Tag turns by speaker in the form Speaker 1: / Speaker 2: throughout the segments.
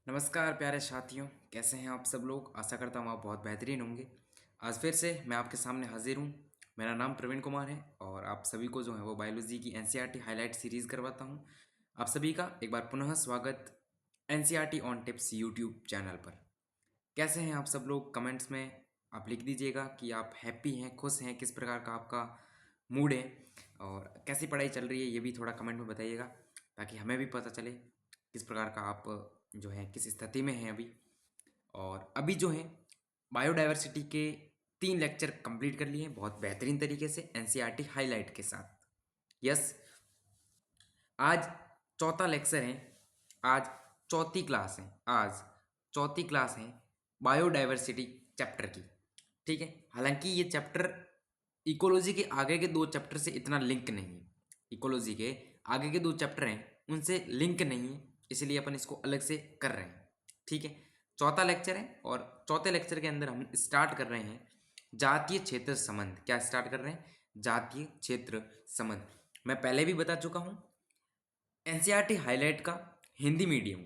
Speaker 1: नमस्कार प्यारे साथियों, कैसे हैं आप सब लोग। आशा करता हूँ आप बहुत बेहतरीन होंगे। आज फिर से मैं आपके सामने हाजिर हूँ। मेरा नाम प्रवीण कुमार है और आप सभी को जो है वो बायोलॉजी की एनसीईआरटी हाईलाइट सीरीज़ करवाता हूँ। आप सभी का एक बार पुनः स्वागत NCERT on tips YouTube channel पर। कैसे हैं आप सब लोग, कमेंट्स में आप लिख दीजिएगा कि आप हैप्पी हैं, खुश हैं, किस प्रकार का आपका मूड है और कैसी पढ़ाई चल रही है, ये भी थोड़ा कमेंट में बताइएगा ताकि हमें भी पता चले किस प्रकार का आप जो है किस स्थिति में हैं अभी। और अभी जो है बायोडाइवर्सिटी के 3 लेक्चर कंप्लीट कर लिए हैं बहुत बेहतरीन तरीके से एनसीईआरटी हाईलाइट के साथ। यस, आज चौथा लेक्चर है। आज चौथी क्लास है। आज चौथी क्लास है बायोडाइवर्सिटी चैप्टर की। ठीक है, हालांकि ये चैप्टर इकोलॉजी के आगे के 2 चैप्टर से इतना लिंक नहीं है। इकोलॉजी के आगे के 2 चैप्टर हैं उनसे लिंक नहीं है, इसलिए अपन इसको अलग से कर रहे हैं। ठीक है, चौथा लेक्चर है और चौथे लेक्चर के अंदर हम स्टार्ट कर रहे हैं जातीय क्षेत्र संबंध। क्या स्टार्ट कर रहे हैं? जातीय क्षेत्र संबंध। मैं पहले भी बता चुका हूं, एनसीईआरटी हाईलाइट का हिंदी मीडियम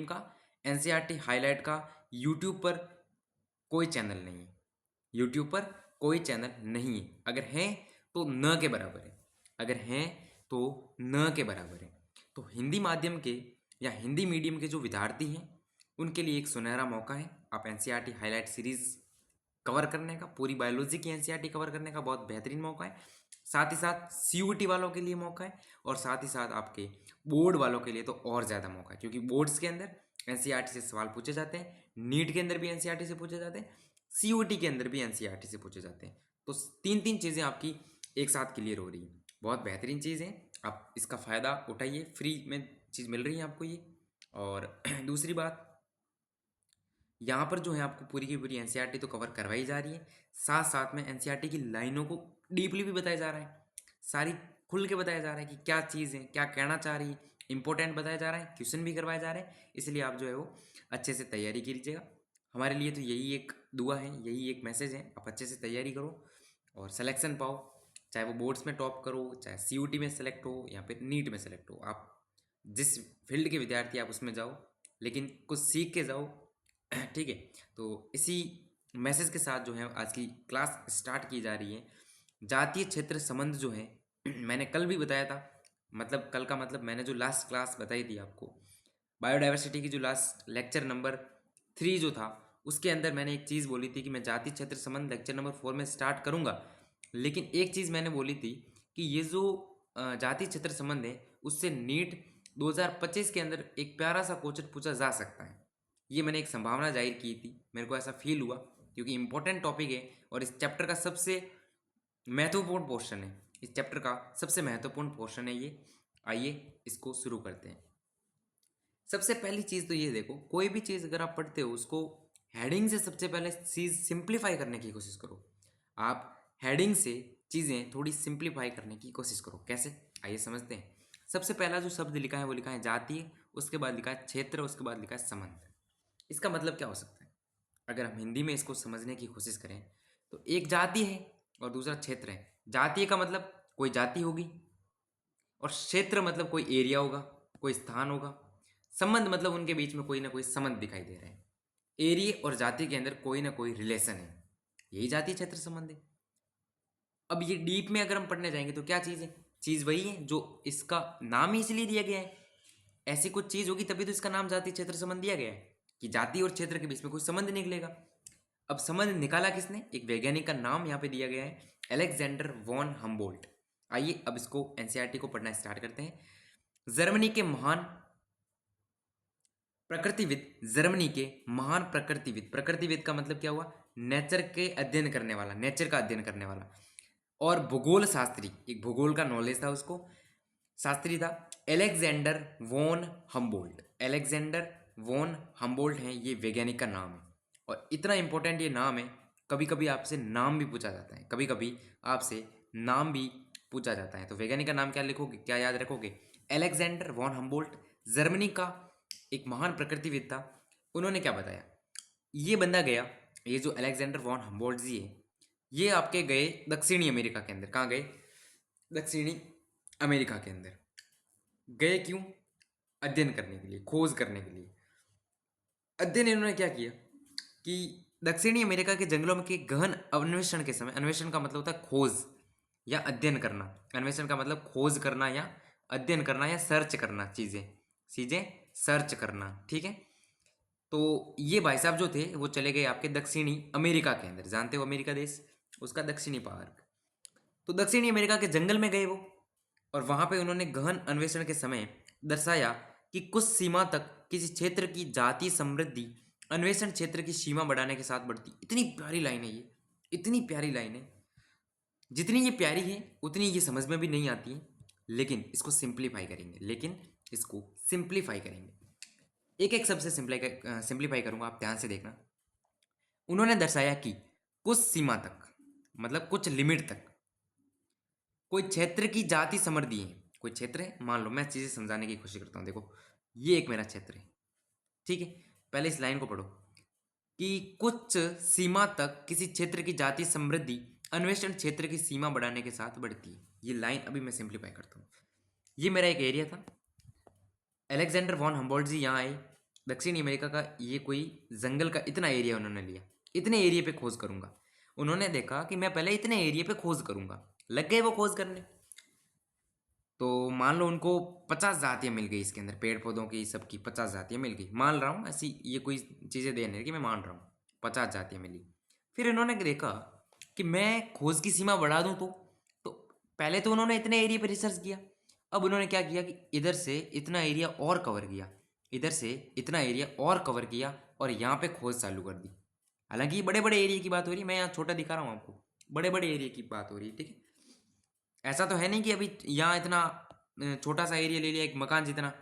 Speaker 1: का एनसीईआरटी हाईलाइट का यूट्यूब पर कोई चैनल नहीं है। यूट्यूब पर कोई चैनल नहीं है। अगर है तो न के बराबर है। अगर हैं तो न के बराबर है। तो हिंदी माध्यम के या हिंदी मीडियम के जो विद्यार्थी हैं उनके लिए एक सुनहरा मौका है। आप एनसीईआरटी हाईलाइट सीरीज कवर करने का, पूरी बायोलॉजी की एनसीईआरटी कवर करने का बहुत बेहतरीन मौका है। साथ ही साथ सीयूटी वालों के लिए मौका है और साथ ही साथ आपके बोर्ड वालों के लिए तो और ज़्यादा मौका है, क्योंकि बोर्ड्स के अंदर एनसीईआरटी से सवाल पूछे जाते हैं, नीट के अंदर भी एनसीईआरटी से पूछे जाते हैं, सीयूटी के अंदर भी एनसीईआरटी से पूछे जाते हैं। तो 3 चीज़ें आपकी एक साथ क्लियर हो रही है। बहुत बेहतरीन चीज़ है, आप इसका फ़ायदा उठाइए। फ्री में चीज़ मिल रही है आपको ये। और दूसरी बात, यहाँ पर जो है आपको पूरी की पूरी एनसीईआरटी तो कवर करवाई जा रही है, साथ साथ में एनसीईआरटी की लाइनों को डीपली भी बताया जा रहा है। सारी खुल के बताया जा रहा है कि क्या चीज़ है, क्या कहना चाह रही है, इंपॉर्टेंट बताया जा रहा है, क्वेश्चन भी करवाए जा रहे हैं। इसलिए आप जो है वो अच्छे से तैयारी कीजिएगा। हमारे लिए तो यही एक दुआ है, यही एक मैसेज है, आप अच्छे से तैयारी करो और सिलेक्शन पाओ। चाहे वो बोर्ड्स में टॉप करो, चाहे सीयूटी में सेलेक्ट हो या फिर नीट में सेलेक्ट हो, आप जिस फील्ड के विद्यार्थी आप उसमें जाओ, लेकिन कुछ सीख के जाओ। ठीक है, तो इसी मैसेज के साथ जो है आज की क्लास स्टार्ट की जा रही है। जातीय क्षेत्र संबंध जो है मैंने कल भी बताया था, मतलब कल का मतलब मैंने जो लास्ट क्लास बताई थी आपको, बायोडाइवर्सिटी की जो लास्ट लेक्चर नंबर 3 जो था, उसके अंदर मैंने एक चीज़ बोली थी कि मैं जातीय क्षेत्र संबंध लेक्चर नंबर 4 में स्टार्ट करूंगा। लेकिन एक चीज़ मैंने बोली थी कि ये जो जातीय क्षेत्र संबंध है उससे नीट 2025 के अंदर एक प्यारा सा क्वेश्चन पूछा जा सकता है। ये मैंने एक संभावना जाहिर की थी, मेरे को ऐसा फील हुआ क्योंकि इंपॉर्टेंट टॉपिक है और इस चैप्टर का सबसे महत्वपूर्ण पोर्शन है। इस चैप्टर का सबसे महत्वपूर्ण पोर्शन है ये। आइए इसको शुरू करते हैं। सबसे पहली चीज़ तो ये देखो, कोई भी चीज़ अगर आप पढ़ते हो उसको हेडिंग से सबसे पहले चीज़ सिंप्लीफाई करने की कोशिश करो। आप हेडिंग से चीज़ें थोड़ी सिंप्लीफाई करने की कोशिश करो। कैसे, आइए समझते हैं। सबसे पहला जो शब्द लिखा है वो लिखा है जातीय, उसके बाद लिखा है क्षेत्र, उसके बाद लिखा है संबंध। इसका मतलब क्या हो सकता है? अगर हम हिंदी में इसको समझने की कोशिश करें तो एक जाति है और दूसरा क्षेत्र है। जातीय का मतलब कोई जाति होगी और क्षेत्र मतलब कोई एरिया होगा, कोई स्थान होगा। संबंध मतलब उनके बीच में कोई ना कोई संबंध दिखाई दे रहा है। एरिया और जाति के अंदर कोई ना कोई रिलेशन है, यही जातीय क्षेत्र संबंध है। अब ये डीप में अगर हम पढ़ने जाएंगे तो क्या चीज़ है? चीज़ वही है जो इसका नाम ही इसलिए दिया गया है। ऐसी कुछ चीज़ होगी तभी तो इसका नाम जातीय क्षेत्र संबंध दिया गया है कि जाति और क्षेत्र के बीच में कोई संबंध निकलेगा। अब संबंध निकाला किसने? एक वैज्ञानिक का नाम यहाँ पे दिया गया है, अलेक्जेंडर वॉन हम्बोल्ट। आइए अब इसको एनसीईआरटी को पढ़ना स्टार्ट करते हैं। जर्मनी के महान प्रकृतिविद, प्रकृतिविद का मतलब क्या हुआ? नेचर के अध्ययन करने वाला, नेचर का अध्ययन करने वाला। और भूगोल शास्त्री, एक भूगोल का नॉलेज था उसको, शास्त्री था, Alexander von Humboldt. Alexander von Humboldt हैं, ये वैज्ञानिक का नाम है। और इतना इंपॉर्टेंट ये नाम है, कभी कभी आपसे नाम भी पूछा जाता है, कभी कभी आपसे नाम भी पूछा जाता है। तो वैज्ञानिक का नाम क्या लिखोगे, क्या याद रखोगे? एलेक्जेंडर वॉन हम्बोल्ट, जर्मनी का एक महान प्रकृतिविद था। उन्होंने क्या बताया? ये बंदा गया, ये जो अलेक्जेंडर वॉन हम्बोल्ट जी है, ये आपके गए दक्षिणी अमेरिका के अंदर। कहाँ गए? दक्षिणी अमेरिका के अंदर गए। क्यों? अध्ययन करने के लिए, खोज करने के लिए। अध्ययन इन्होंने क्या किया कि दक्षिणी अमेरिका के जंगलों में के गहन अन्वेषण के समय, अन्वेषण का मतलब होता है खोज या अध्ययन करना, अन्वेषण का मतलब खोज करना या अध्ययन करना या सर्च करना, चीजें चीजें सर्च करना, ठीक है। तो ये भाई साहब जो थे वो चले गए आपके दक्षिणी अमेरिका के अंदर, जानते हो अमेरिका देश, उसका दक्षिणी भाग। तो दक्षिणी अमेरिका के जंगल में गए वो, और वहां पे उन्होंने गहन अन्वेषण के समय दर्शाया कि कुछ सीमा तक किसी क्षेत्र की जातीय समृद्धि अन्वेषण क्षेत्र की सीमा बढ़ाने के साथ बढ़ती। इतनी प्यारी लाइन है ये, इतनी प्यारी लाइन है, जितनी ये प्यारी है उतनी ये समझ में भी नहीं आती है, लेकिन इसको सिंप्लीफाई करेंगे, लेकिन इसको सिंप्लीफाई करेंगे, एक एक शब्द से सिंप्लीफाई करूंगा, आप ध्यान से देखना। उन्होंने दर्शाया कि कुछ सीमा तक मतलब कुछ लिमिट तक कोई क्षेत्र की जाति समृद्धि है, कोई क्षेत्र है, मान लो मैं चीजें समझाने की कोशिश करता हूँ, देखो ये एक मेरा क्षेत्र है, ठीक है। पहले इस लाइन को पढ़ो कि कुछ सीमा तक किसी क्षेत्र की जाति समृद्धि अन्वेषण क्षेत्र की सीमा बढ़ाने के साथ बढ़ती है। ये लाइन अभी मैं सिंप्लीफाई करता हूँ। ये मेरा एक एरिया था, अलेक्जेंडर वॉन हम्बोल्ट जी यहाँ आए, दक्षिणी अमेरिका का ये कोई जंगल का इतना एरिया उन्होंने लिया, इतने एरिया पे खोज करूंगा। उन्होंने देखा कि मैं पहले इतने एरिया पे खोज करूंगा, लग गए वो खोज करने। तो मान लो उनको 50 जातियां मिल गई, इसके अंदर पेड़ पौधों की सबकी 50 जातियां मिल गई, मान रहा हूँ ऐसी, ये कोई चीज़ें दे नहीं कि मैं मान रहा हूँ, 50 जातियां मिली। फिर इन्होंने देखा कि मैं खोज की सीमा बढ़ा दूँ तो पहले तो उन्होंने इतने एरिया पे रिसर्च किया, अब उन्होंने क्या किया कि इधर से इतना एरिया और कवर किया, इधर से इतना एरिया और कवर किया, और यहाँ पे खोज चालू कर दी। हालांकि ये बड़े बड़े एरिया की बात हो रही है, मैं यहाँ छोटा दिखा रहा हूँ आपको, बड़े बड़े एरिया की बात हो रही है, ठीक है। ऐसा तो है नहीं कि अभी यहाँ इतना छोटा सा एरिया ले लिया एक मकान जितना,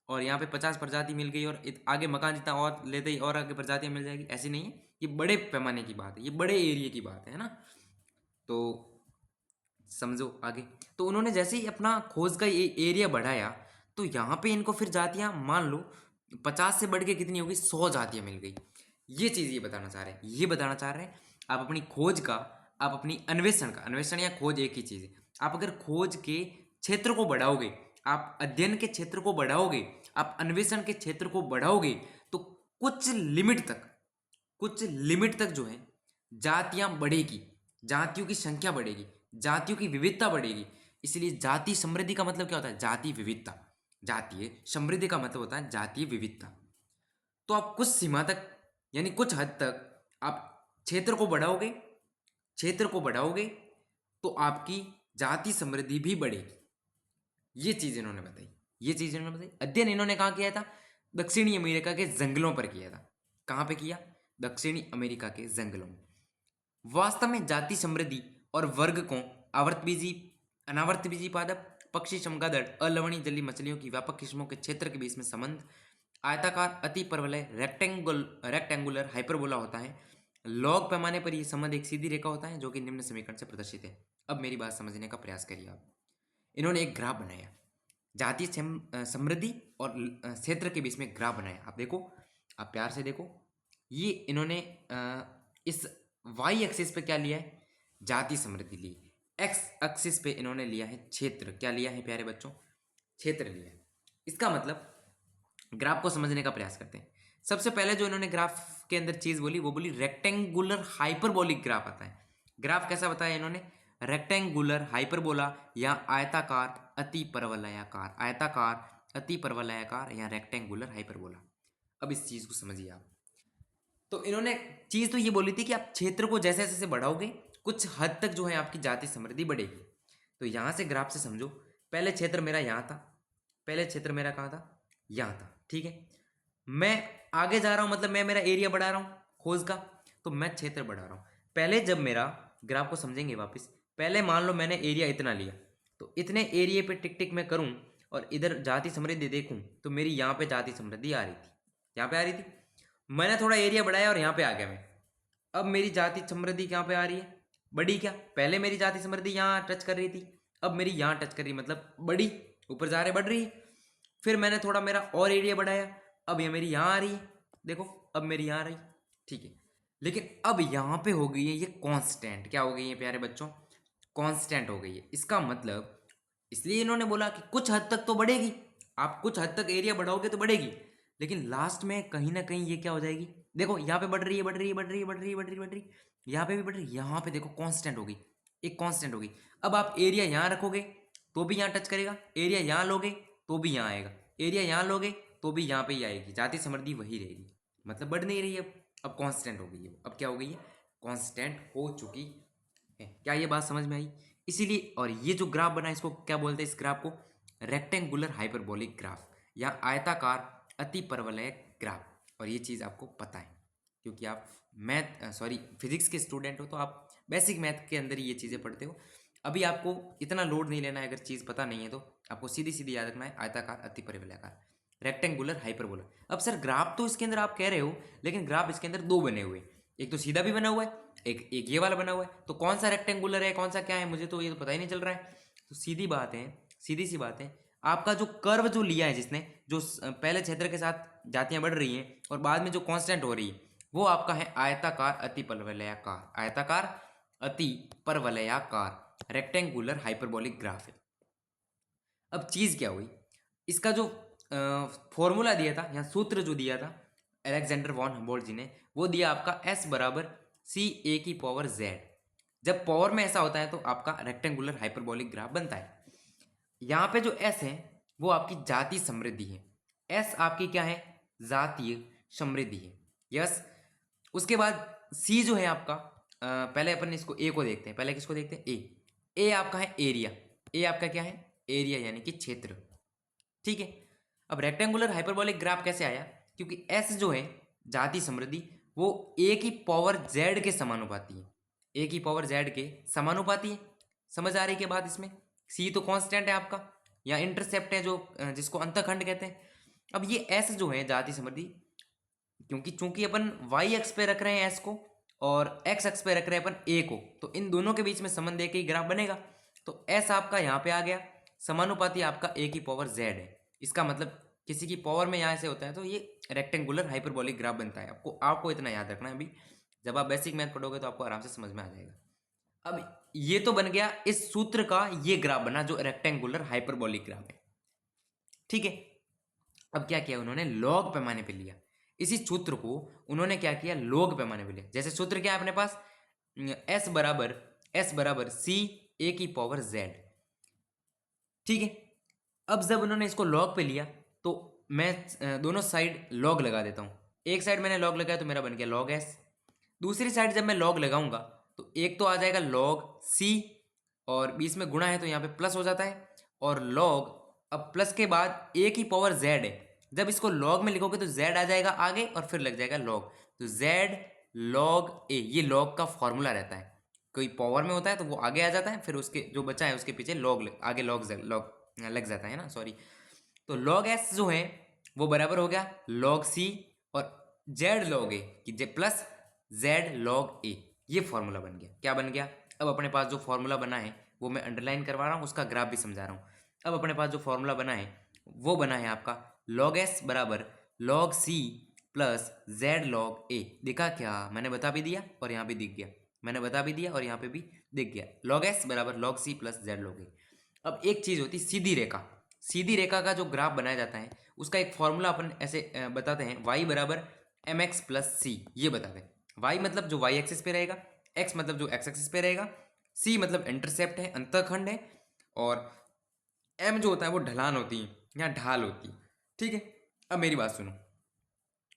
Speaker 1: और यहाँ पे 50 प्रजाति मिल गई, और आगे मकान जितना और लेते ही और आगे प्रजातियाँ मिल जाएगी, ऐसी नहीं है। ये बड़े पैमाने की बात है, ये बड़े एरिया की बात है ना। तो समझो आगे। तो उन्होंने जैसे ही अपना खोज का ये एरिया बढ़ाया, तो यहाँ पे इनको फिर जातियाँ मान लो 50 से बढ़ के कितनी हो गई, 100 जातियाँ मिल गई। ये चीज़ ये बताना चाह रहे हैं, ये बताना चाह रहे हैं आप अपनी खोज का, आप अपनी अन्वेषण का, अन्वेषण या खोज एक ही चीज़ है, आप अगर खोज के क्षेत्र को बढ़ाओगे, आप अध्ययन के क्षेत्र को बढ़ाओगे, आप अन्वेषण के क्षेत्र को बढ़ाओगे, तो कुछ लिमिट तक, कुछ लिमिट तक जो है जातियां बढ़ेगी, जातियों की संख्या बढ़ेगी, जातियों की विविधता बढ़ेगी। इसलिए जाति समृद्धि का मतलब क्या होता है, जाति विविधता। जातीय समृद्धि का मतलब होता है जातीय विविधता। तो आप कुछ सीमा तक यानी कुछ हद तक आप क्षेत्र को बढ़ाओगे, क्षेत्र को बढ़ाओगे तो आपकी जाति समृद्धि भी बढ़ेगी। ये चीज इन्होंने बताई, ये चीज इन्होंने बताई। अध्ययन इन्होंने कहाँ किया था, दक्षिणी अमेरिका के जंगलों पर किया था। कहाँ पे किया, दक्षिणी अमेरिका के जंगलों में। वास्तव में जाति समृद्धि और वर्ग को आवर्तबीजी, अनावर्तबीजी पादप, पक्षी, चमगादड़, अलवणी जलीय मछलियों की व्यापक किस्मों के क्षेत्र के बीच में संबंध आयताकार, अति परवलय, रेक्टेंगुलर हाइपरबोला होता है। लॉग पैमाने पर यह संबंध एक सीधी रेखा होता है जो कि निम्न समीकरण से प्रदर्शित है। अब मेरी बात समझने का प्रयास करिए आप। इन्होंने एक ग्राफ बनाया, जातीय समृद्धि और क्षेत्र के बीच में ग्राफ बनाया। आप देखो, आप प्यार से देखो, ये इन्होंने इस वाई एक्सिस पे क्या लिया है, जाति समृद्धि ली। एक्स एक्सिस पे इन्होंने लिया है क्षेत्र, क्या लिया है प्यारे बच्चों, क्षेत्र लिया है। इसका मतलब ग्राफ को समझने का प्रयास करते हैं। सबसे पहले जो इन्होंने ग्राफ के अंदर चीज बोली वो बोली रेक्टेंगुलर हाइपरबोलिक ग्राफ आता है। ग्राफ कैसा बताया इन्होंने, रेक्टेंगुलर हाइपरबोला या आयताकार अति परवलयाकार, आयताकार अति परवलयाकार या रेक्टेंगुलर हाइपरबोला। अब इस चीज को समझिए आप। तो इन्होंने चीज तो ये बोली थी कि आप क्षेत्र को जैसे जैसे बढ़ाओगे कुछ हद तक जो है आपकी जाति समृद्धि बढ़ेगी। तो यहां से ग्राफ से समझो, पहले क्षेत्र मेरा यहां था, पहले क्षेत्र मेरा कहां था, यहां था, ठीक है। मैं आगे जा रहा हूं, मतलब मैं मेरा एरिया बढ़ा रहा हूं खोज का, तो मैं क्षेत्र बढ़ा रहा हूं। पहले जब मेरा ग्राफ को समझेंगे वापस, पहले मान लो मैंने एरिया इतना लिया, तो इतने एरिया पे टिक टिक मैं करूं और इधर जाति समृद्धि देखूं, तो मेरी यहां पे जाति समृद्धि आ रही थी, यहां पे आ रही थी। मैंने थोड़ा एरिया बढ़ाया और यहाँ पे आ गया मैं, अब मेरी जाति समृद्धि कहाँ पे आ रही है, बड़ी। क्या पहले मेरी जाति समृद्धि यहाँ टच कर रही थी, अब मेरी यहाँ टच कर रही है, मतलब बड़ी, ऊपर जा रहे बढ़ रही है। फिर मैंने थोड़ा मेरा और एरिया बढ़ाया, अब ये मेरी यहाँ आ रही है, देखो अब मेरी यहाँ आ रही, ठीक है। लेकिन अब यहाँ पे हो गई है ये कांस्टेंट, क्या हो गई है प्यारे बच्चों, कांस्टेंट हो गई है। इसका मतलब इसलिए इन्होंने बोला कि कुछ हद तक तो बढ़ेगी, आप कुछ हद तक एरिया बढ़ाओगे तो बढ़ेगी, लेकिन लास्ट में कहीं ना कहीं ये क्या हो जाएगी, देखो यहाँ पे बढ़ रही है बढ़ रही है बढ़ रही है बढ़ रही है बढ़ रही है बढ़ रही है, यहाँ पे भी बढ़ रही है, यहाँ पे देखो कांस्टेंट होगी, एक कांस्टेंट होगी। अब आप एरिया यहाँ रखोगे तो भी यहाँ टच करेगा, एरिया यहाँ लोगे तो भी यहाँ आएगा, एरिया यहाँ लोगे तो भी यहाँ पे ही आएगी, जाति समृद्धि वही रहेगी, मतलब बढ़ नहीं रही है। अब कांस्टेंट हो गई है, अब क्या हो गई है, कांस्टेंट हो चुकी है। क्या ये बात समझ में आई? इसीलिए, और ये जो ग्राफ बना इसको क्या बोलते हैं, इस ग्राफ को रेक्टेंगुलर हाइपरबोलिक ग्राफ या आयताकार अति परवलय ग्राफ। और ये चीज़ आपको पता है क्योंकि आप फिजिक्स के स्टूडेंट हो, तो आप बेसिक मैथ के अंदर ही ये चीज़ें पढ़ते हो। अभी आपको इतना लोड नहीं लेना है, अगर चीज़ पता नहीं है तो आपको सीधी सीधी याद रखना है, आयताकार अति परिवलयाकार रेक्टेंगुलर हाइपरबोला। अब सर ग्राफ तो इसके अंदर आप कह रहे हो, लेकिन ग्राफ इसके अंदर दो बने हुए, एक तो सीधा भी बना हुआ है, एक एक ये वाला बना हुआ है, तो कौन सा रेक्टेंगुलर है कौन सा क्या है, मुझे तो ये तो पता ही नहीं चल रहा है। तो सीधी बात है, सीधी सी बात है, आपका जो कर्व जो लिया है जिसने, जो पहले क्षेत्र के साथ जातियां बढ़ रही हैं और बाद में जो कांस्टेंट हो रही है, वो आपका है आयताकार अति परवलयाकार, आयताकार अति परवलयाकार रेक्टेंगुलर हाइपरबोलिक ग्राफ है। अब चीज क्या हुई, इसका जो फॉर्मूला दिया था या सूत्र जो दिया था अलेक्जेंडर वॉन हम्बोल्ट जी ने, वो दिया आपका s बराबर सी ए की पावर z। जब पावर में ऐसा होता है तो आपका रेक्टेंगुलर हाइपरबोलिक ग्राफ बनता है। यहाँ पे जो s है वो आपकी जातीय समृद्धि है, s आपकी क्या है, जातीय समृद्धि है, यस। उसके बाद c जो है आपका, पहले अपन इसको a को देखते हैं, पहले किसको देखते हैं, a आपका है एरिया, a आपका क्या है, एरिया यानी कि क्षेत्र, ठीक है। अब रेक्टेंगुलर हाइपरबोलिक ग्राफ कैसे आया, क्योंकि s जो है जाति समृद्धि, वो a की पावर z के समानुपाती है, a की पावर z के समानुपाती है। समझ आ रही है बात इसमें? c तो कांस्टेंट है आपका, या इंटरसेप्ट है जो जिसको अंतखंड कहते हैं। अब ये s जो है जाति समृद्धि, क्योंकि चूंकि अपन y अक्ष पे रख रहे हैं s को और x अक्ष पे रख रहे हैं अपन a को, तो इन दोनों के बीच में संबंध देके ही ग्राफ बनेगा। तो s आपका यहाँ पे आ गया, समानुपाती आपका a की पावर z है, इसका मतलब किसी की पावर में यहाँ से होता है तो ये रेक्टेंगुलर हाइपरबोलिक ग्राफ बनता है। आपको इतना याद रखना है, अभी जब आप बेसिक मैथ पढ़ोगे तो आपको आराम से समझ में आ जाएगा। अब ये तो बन गया इस सूत्र का ये ग्राफ बना जो रेक्टेंगुलर हाइपरबोलिक ग्राफ है, ठीक है। अब क्या किया उन्होंने, लॉग पैमाने पे लिया इसी सूत्र को, उन्होंने क्या किया, लॉग पैमाने पे लिया। जैसे सूत्र क्या है अपने पास, s बराबर सी ए की पावर z, ठीक है। अब जब उन्होंने इसको लॉग पे लिया तो मैं दोनों साइड लॉग लगा देता हूँ। एक साइड मैंने लॉग लगाया तो मेरा बन गया लॉग s, दूसरी साइड जब मैं लॉग लगाऊंगा तो एक तो आ जाएगा लॉग c, और बीच में गुणा है तो यहाँ पे प्लस हो जाता है, और लॉग, अब प्लस के बाद a की पावर z है, जब इसको लॉग में लिखोगे तो z आ जाएगा आगे और फिर लग जाएगा लॉग, तो z लॉग a, ये लॉग का फॉर्मूला रहता है। कोई पावर में होता है तो वो आगे आ जाता है, फिर उसके जो बचा है उसके पीछे आगे लॉग लग जाता है ना, सॉरी। तो लॉग s जो है वो बराबर हो गया लॉग c और z लॉग a कि प्लस z लॉग a, ये फॉर्मूला बन गया। क्या बन गया, अब अपने पास जो फॉर्मूला बना है वो मैं अंडरलाइन करवा रहा हूँ, उसका ग्राफ भी समझा रहा हूँ। अब अपने पास जो फॉर्मूला बना है वो बना है आपका log s बराबर log c plus z log a। दिखा क्या, मैंने बता भी दिया और यहाँ भी दिख गया, मैंने बता भी दिया और यहाँ पे भी दिख गया, log s बराबर log c plus z log a। अब एक चीज होती है सीधी रेखा, सीधी रेखा का जो ग्राफ बनाया जाता है उसका एक फॉर्मूला अपन ऐसे बताते हैं, y बराबर mx प्लस c, ये बताते हैं। y मतलब जो y एक्सिस पे रहेगा, x मतलब जो x एक्सिस पे रहेगा, c मतलब इंटरसेप्ट है, अंतखंड है, और m जो होता है वो ढलान होती है या ढाल होती है, ठीक है। अब मेरी बात सुनो,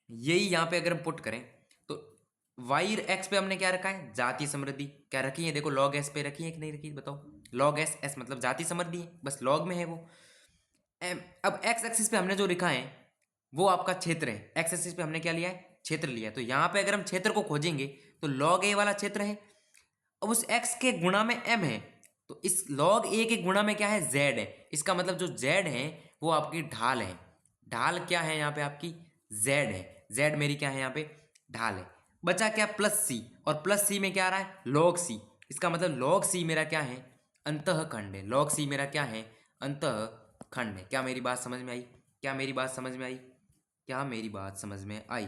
Speaker 1: यही यहाँ पे अगर हम पुट करें तो y x पे हमने क्या रखा है, जातीय समृद्धि क्या रखी है, देखो log s पे रखी है कि नहीं रखी, बताओ। log s मतलब जातीय समृद्धि है, बस log में है वो। अब x एक्सिस पे हमने जो लिखा है वो आपका क्षेत्र है, x एक्सिस पे हमने क्या लिया है, क्षेत्र लिया है। तो यहाँ पे अगर हम क्षेत्र को खोजेंगे तो log a वाला क्षेत्र है, अब उस x के गुणा में m है, तो इस log a के गुणा में क्या है, z है। इसका मतलब जो z है वो आपकी ढाल है, ढाल क्या है यहाँ पे आपकी, z है, z मेरी क्या है यहाँ पे, ढाल है। बचा क्या, प्लस c, और प्लस c में क्या आ रहा है, log c। इसका मतलब log c मेरा क्या है, अंतःखंड है, log c मेरा क्या है, अंतःखंड है। क्या मेरी बात समझ में आई, क्या मेरी बात समझ में आई, क्या मेरी बात समझ में आई,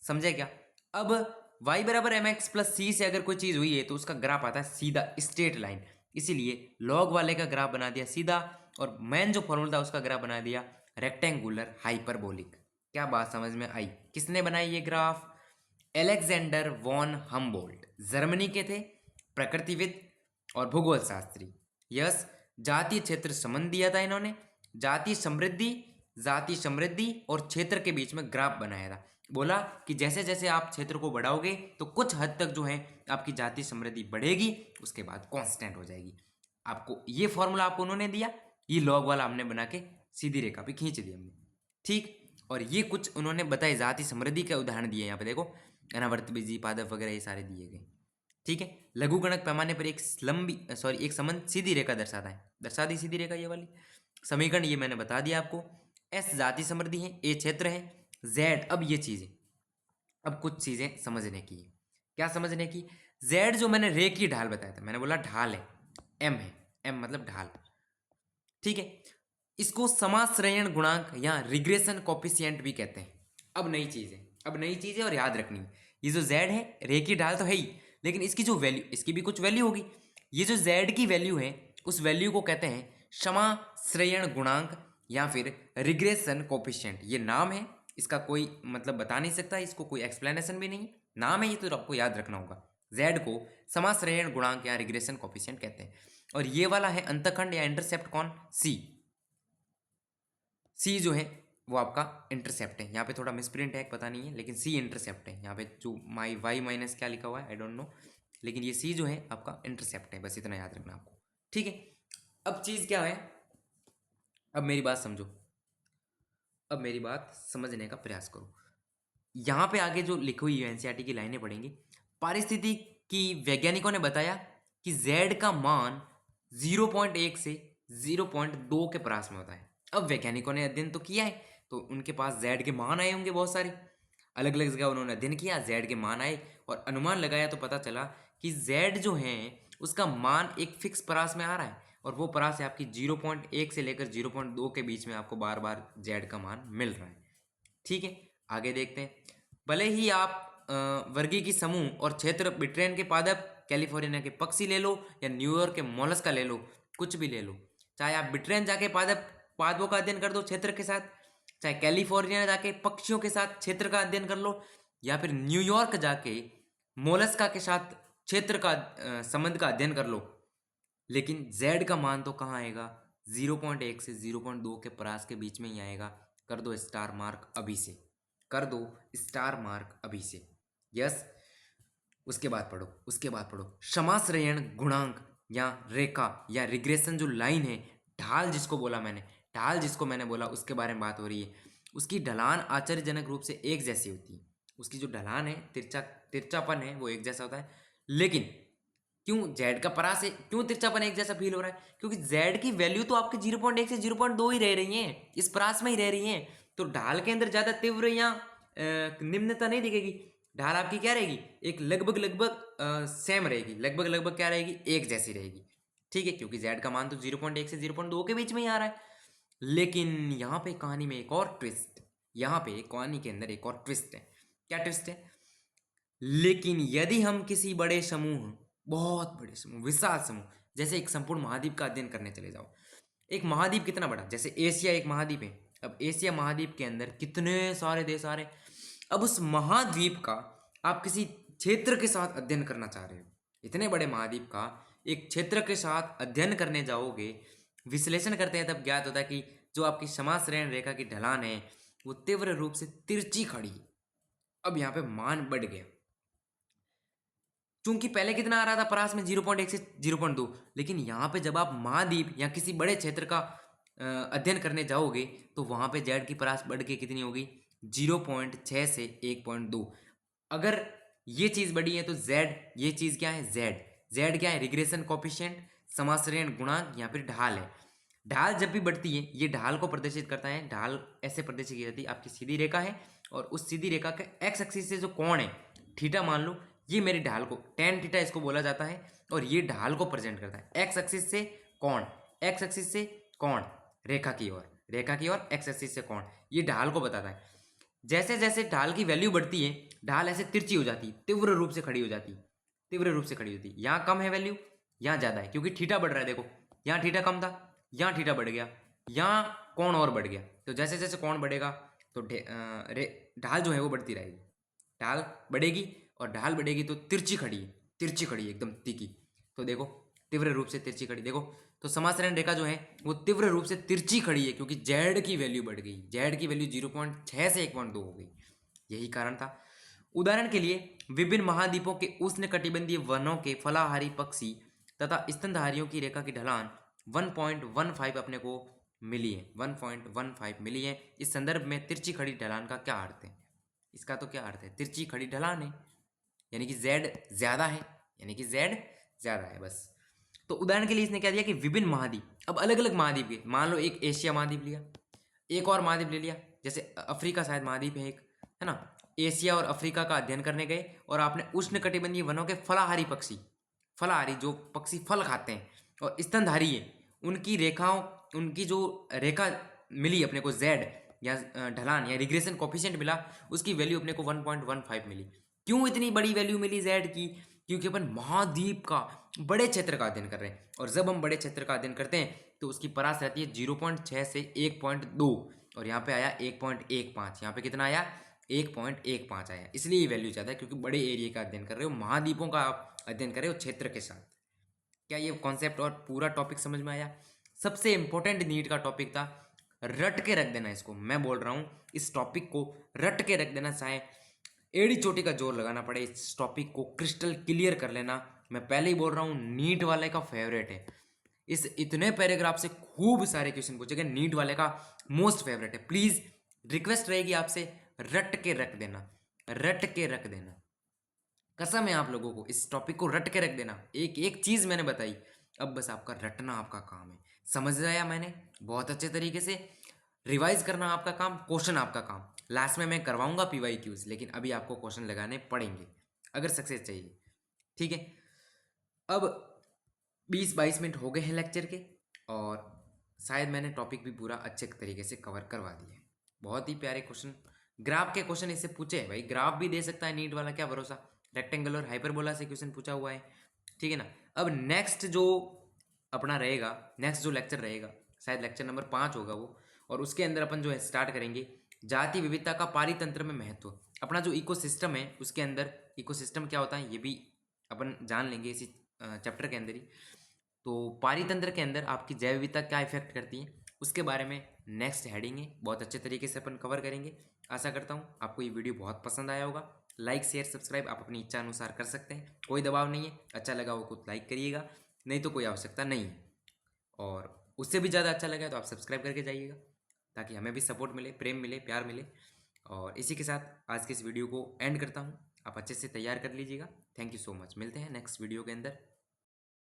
Speaker 1: समझे क्या? अब y बराबर एम एक्स प्लस सी से अगर कोई चीज़ हुई है तो उसका ग्राफ आता है सीधा स्ट्रेट लाइन, इसीलिए लॉग वाले का ग्राफ बना दिया सीधा, और मेन जो फॉर्मूला था उसका ग्राफ बना दिया रेक्टेंगुलर हाइपरबोलिक। क्या बात समझ में आई? किसने बनाई ये graph? Alexander von Humboldt, Germany के थे, प्रकृतिविद और भूगोल शास्त्री। यस, जातीय क्षेत्र संबंध दिया था इन्होंने, जातीय समृद्धि और क्षेत्र के बीच में ग्राफ बनाया था। बोला कि जैसे जैसे आप क्षेत्र को बढ़ाओगे तो कुछ हद तक जो है आपकी जातीय समृद्धि बढ़ेगी, उसके बाद कांस्टेंट हो जाएगी। आपको ये फॉर्मूला आपको उन्होंने दिया, ये लॉग वाला हमने बना के सीधी रेखा पे खींच दिया हमने, ठीक। और ये कुछ उन्होंने बताए, जाति समृद्धि के उदाहरण दिए यहाँ पे देखो, अनावर्त बीजी पादप वगैरह ये सारे दिए गए, ठीक है। लघुगणक पैमाने पर एक संबंध सीधी रेखा दर्शाता है, दर्शा दी सीधी रेखा ये वाली समीकरण, ये मैंने बता दिया आपको। एस जाति समृद्धि है, ए क्षेत्र है, जेड, अब ये चीजें, अब कुछ चीजें समझने की है। क्या समझने की? जेड जो मैंने रे की ढाल बताया था, मैंने बोला ढाल है, एम है, एम मतलब ढाल, ठीक है। इसको समाश्रयण गुणांक या रिग्रेशन कोफिशिएंट भी कहते हैं। अब नई चीज है, अब नई चीज है और याद रखनी है। ये जो जेड है, रे की ढाल तो है ही, लेकिन इसकी जो वैल्यू, इसकी भी कुछ वैल्यू होगी। ये जो जेड की वैल्यू है, उस वैल्यू को कहते हैं समाश्रयण गुणांक या फिर रिग्रेशन कोफिशिएंट। ये नाम है, इसका कोई मतलब बता नहीं सकता, इसको कोई एक्सप्लेनेशन भी नहीं है, नाम है ये, तो आपको याद रखना होगा। जेड को समाश्रयण गुणांक या रिग्रेशन कोफिशिएंट कहते हैं। और ये वाला है अंतखंड या इंटरसेप्ट कौन? सी। सी जो है वो आपका इंटरसेप्ट है, यहाँ पे थोड़ा मिसप्रिंट है, पता नहीं है, लेकिन सी इंटरसेप्ट है। यहाँ पे जो वाई माइनस क्या लिखा हुआ है आई डोंट नो, लेकिन ये सी जो है आपका इंटरसेप्ट है, बस इतना याद रखना आपको, ठीक है। अब चीज़ क्या है, अब मेरी बात समझो, अब मेरी बात समझने का प्रयास करो। यहाँ पे आगे जो लिखी हुई एनसीईआरटी की लाइनें पढ़ेंगी। पारिस्थितिकी की वैज्ञानिकों ने बताया कि जेड का मान 0.1 से 0.2 के पास में होता है। अब वैज्ञानिकों ने अध्ययन तो किया है, तो उनके पास जेड के मान आए होंगे बहुत सारे, अलग अलग जगह उन्होंने अध्ययन किया, जेड के मान आए और अनुमान लगाया, तो पता चला कि जेड जो है उसका मान एक फिक्स परास में आ रहा है, और वो परास है आपकी 0.1 से लेकर 0.2 के बीच में आपको बार बार जेड का मान मिल रहा है, ठीक है। आगे देखते हैं। भले ही आप वर्गीय की समूह और क्षेत्र, ब्रिटेन के पादप, कैलिफोर्निया के पक्षी ले लो या न्यूयॉर्क के मोलस्का ले लो, कुछ भी ले लो, चाहे आप ब्रिटेन जाके पादपों का अध्ययन कर दो क्षेत्र के साथ, चाहे कैलिफोर्निया जाके पक्षियों के साथ क्षेत्र का अध्ययन कर लो, या फिर न्यूयॉर्क जाके मोलस्का के साथ क्षेत्र का संबंध का अध्ययन कर लो, लेकिन जेड का मान तो कहाँ आएगा? 0.1 से 0.2 के परास के बीच में ही आएगा। कर दो स्टार मार्क अभी से, कर दो स्टार मार्क अभी से, यस। उसके बाद पढ़ो, उसके बाद पढ़ो समाश्रयण गुणांक या रेखा या रिग्रेशन जो लाइन है, ढाल जिसको बोला मैंने, ढाल जिसको मैंने बोला उसके बारे में बात हो रही है। उसकी ढलान आश्चर्यजनक रूप से एक जैसी होती है। उसकी जो ढलान है, तिरछापन है, वो एक जैसा होता है। लेकिन क्यों जेड का परास है, क्यों तिरछापन एक जैसा फील हो रहा है? क्योंकि जेड की वैल्यू तो आपके 0.1 से 0.2 ही रह रही है, इस परास में ही रह रही है, तो ढाल के अंदर ज्यादा तीव्र या निम्नता नहीं दिखेगी। ढाल आपकी क्या रहेगी? एक लगभग लगभग सेम रहेगी, लगभग लगभग क्या रहेगी? एक जैसी रहेगी, ठीक है, क्योंकि जेड का मान तो 0.1 से 0.2 के बीच में ही आ रहा है। लेकिन यहाँ पे कहानी में एक और ट्विस्ट, यहाँ पे कहानी के अंदर एक और ट्विस्ट है। क्या ट्विस्ट है? लेकिन यदि हम किसी बड़े समूह, बहुत बड़े समूह, विशाल समूह, जैसे एक संपूर्ण महाद्वीप का अध्ययन करने चले जाओ। एक महाद्वीप कितना बड़ा, जैसे एशिया एक महाद्वीप है, अब एशिया महाद्वीप के अंदर कितने सारे देश आ रहे हैं। अब उस महाद्वीप का आप किसी क्षेत्र के साथ अध्ययन करना चाह रहे हो, इतने बड़े महाद्वीप का एक क्षेत्र के साथ अध्ययन करने जाओगे, विश्लेषण करते हैं, तब ज्ञात होता है कि जो आपकी समाश्रयण रेखा की ढलान है वो तीव्र रूप से तिरछी खड़ी है। अब यहाँ पे मान बढ़ गया, चूंकि पहले कितना आ रहा था परास में 0.1 से 0.2, लेकिन यहाँ पे जब आप महाद्वीप या किसी बड़े क्षेत्र का अध्ययन करने जाओगे तो वहाँ पे जेड की परास बढ़ के कितनी होगी? 0.6 से 1.2। अगर ये चीज़ बढ़ी है तो जेड, ये चीज़ क्या है? जेड, जेड क्या है? रिग्रेशन कोफिशिएंट, समाश्रयण गुणांक या फिर ढाल है। ढाल जब भी बढ़ती है, ये ढाल को प्रदर्शित करता है। ढाल ऐसे प्रदर्शित की जाती है, आपकी सीधी रेखा है और उस सीधी रेखा के एक्स एक्सिस से जो कोण है थीटा मान लो, ये मेरी ढाल को टेन थीटा इसको बोला जाता है, और ये ढाल को प्रेजेंट करता है। एक्स एक्सिस से कोण, एक्स एक्सिस से कोण, रेखा की ओर, रेखा की ओर, एक्स एक्सिस से कोण, ये ढाल को बताता है। जैसे जैसे ढाल की वैल्यू बढ़ती है, ढाल ऐसे तिरछी हो जाती है, तीव्र रूप से खड़ी हो जाती है, तीव्र रूप से खड़ी होती है। यहाँ कम है वैल्यू, यहाँ ज़्यादा है, क्योंकि थीटा बढ़ रहा है। देखो यहाँ थीटा कम था, यहाँ थीटा बढ़ गया, यहाँ कोण और बढ़ गया। तो जैसे जैसे कोण बढ़ेगा तो ढाल जो है वो बढ़ती रहेगी, ढाल बढ़ेगी और ढाल बढ़ेगी तो तिरछी खड़ी है, तिरछी खड़ी है एकदम तीखी। तो देखो तीव्र रूप से तिरछी खड़ी, देखो तो समासरण रेखा जो है वो तीव्र रूप से तिरछी खड़ी है क्योंकि जेड की वैल्यू बढ़ गई, जेड की वैल्यू 0.6 से 1.2 हो गई, यही कारण था। उदाहरण के लिए विभिन्न महाद्वीपों के उष्णकटिबंधीय वनों के फलाहारी पक्षी तथा स्तनधारियों की रेखा की ढलान 1.15 अपने को मिली है, 1.15 मिली है। इस संदर्भ में तिरछी खड़ी ढलान का क्या अर्थ है? इसका तो क्या अर्थ है, तिरछी खड़ी ढलान है यानी कि z ज्यादा है, यानी कि z ज्यादा है बस। तो उदाहरण के लिए इसने क्या दिया कि विभिन्न महाद्वीप, अब अलग अलग महाद्वीप के, मान लो एक एशिया महाद्वीप लिया, एक और महाद्वीप ले लिया, जैसे अफ्रीका शायद महाद्वीप है एक, है ना। एशिया और अफ्रीका का अध्ययन करने गए और आपने उष्णकटिबंधीय वनों के फलाहारी पक्षी, फलाहारी जो पक्षी फल खाते हैं और स्तनधारी है, उनकी रेखाओं, उनकी जो रेखा मिली अपने को जेड या ढलान या रिग्रेशन कोफिशिएंट मिला, उसकी वैल्यू अपने को 1.15 मिली। क्यों इतनी बड़ी वैल्यू मिली जेड की? क्योंकि अपन महाद्वीप का, बड़े क्षेत्र का अध्ययन कर रहे हैं, और जब हम बड़े क्षेत्र का अध्ययन करते हैं तो उसकी परास रहती है 0.6 से 1.2, और यहाँ पे आया 1.15, यहाँ पे कितना आया 1.15 आया, इसलिए ये वैल्यू ज़्यादा है क्योंकि बड़े एरिया का अध्ययन कर रहे हो, महाद्वीपों का आप अध्ययन कर रहे हो क्षेत्र के साथ। क्या ये कॉन्सेप्ट और पूरा टॉपिक समझ में आया? सबसे इंपॉर्टेंट नीट का टॉपिक था, रट के रख देना इसको, मैं बोल रहा हूँ इस टॉपिक को रट के रख देना, चाहे एड़ी चोटी का जोर लगाना पड़े, इस टॉपिक को क्रिस्टल क्लियर कर लेना। मैं पहले ही बोल रहा हूँ नीट वाले का फेवरेट है, इस इतने पैराग्राफ से खूब सारे क्वेश्चन पूछेंगे, नीट वाले का मोस्ट फेवरेट है। प्लीज रिक्वेस्ट रहेगी आपसे, रट के रख देना, रट के रख देना, कसम है आप लोगों को, इस टॉपिक को रट के रख देना। एक एक चीज मैंने बताई, अब बस आपका रटना आपका काम है, समझ आया मैंने बहुत अच्छे तरीके से। रिवाइज करना आपका काम, क्वेश्चन आपका काम, लास्ट में मैं करवाऊंगा PYQs, लेकिन अभी आपको क्वेश्चन लगाने पड़ेंगे अगर सक्सेस चाहिए, ठीक है। अब 20-22 मिनट हो गए हैं लेक्चर के, और शायद मैंने टॉपिक भी पूरा अच्छे तरीके से कवर करवा दिया है। बहुत ही प्यारे क्वेश्चन, ग्राफ के क्वेश्चन इससे पूछे हैं भाई, ग्राफ भी दे सकता है नीट वाला, क्या भरोसा, रेक्टेंगल और हाइपरबोला से क्वेश्चन पूछा हुआ है, ठीक है ना। अब नेक्स्ट जो अपना रहेगा, नेक्स्ट जो लेक्चर रहेगा, शायद लेक्चर नंबर 5 होगा वो, और उसके अंदर अपन जो है स्टार्ट करेंगे जाति विविधता का पारितंत्र में महत्व। अपना जो इकोसिस्टम है उसके अंदर इकोसिस्टम क्या होता है ये भी अपन जान लेंगे इसी चैप्टर के अंदर ही। तो पारितंत्र के अंदर आपकी जैव विविधता क्या इफेक्ट करती है उसके बारे में नेक्स्ट हेडिंग है, बहुत अच्छे तरीके से अपन कवर करेंगे। आशा करता हूँ आपको ये वीडियो बहुत पसंद आया होगा। लाइक शेयर सब्सक्राइब आप अपनी इच्छा अनुसार कर सकते हैं, कोई दबाव नहीं है, अच्छा लगा हो तो लाइक करिएगा, नहीं तो कोई आवश्यकता नहीं है, और उससे भी ज़्यादा अच्छा लगा तो आप सब्सक्राइब करके जाइएगा ताकि हमें भी सपोर्ट मिले, प्रेम मिले, प्यार मिले। और इसी के साथ आज के इस वीडियो को एंड करता हूँ, आप अच्छे से तैयार कर लीजिएगा। थैंक यू सो मच, मिलते हैं नेक्स्ट वीडियो के अंदर।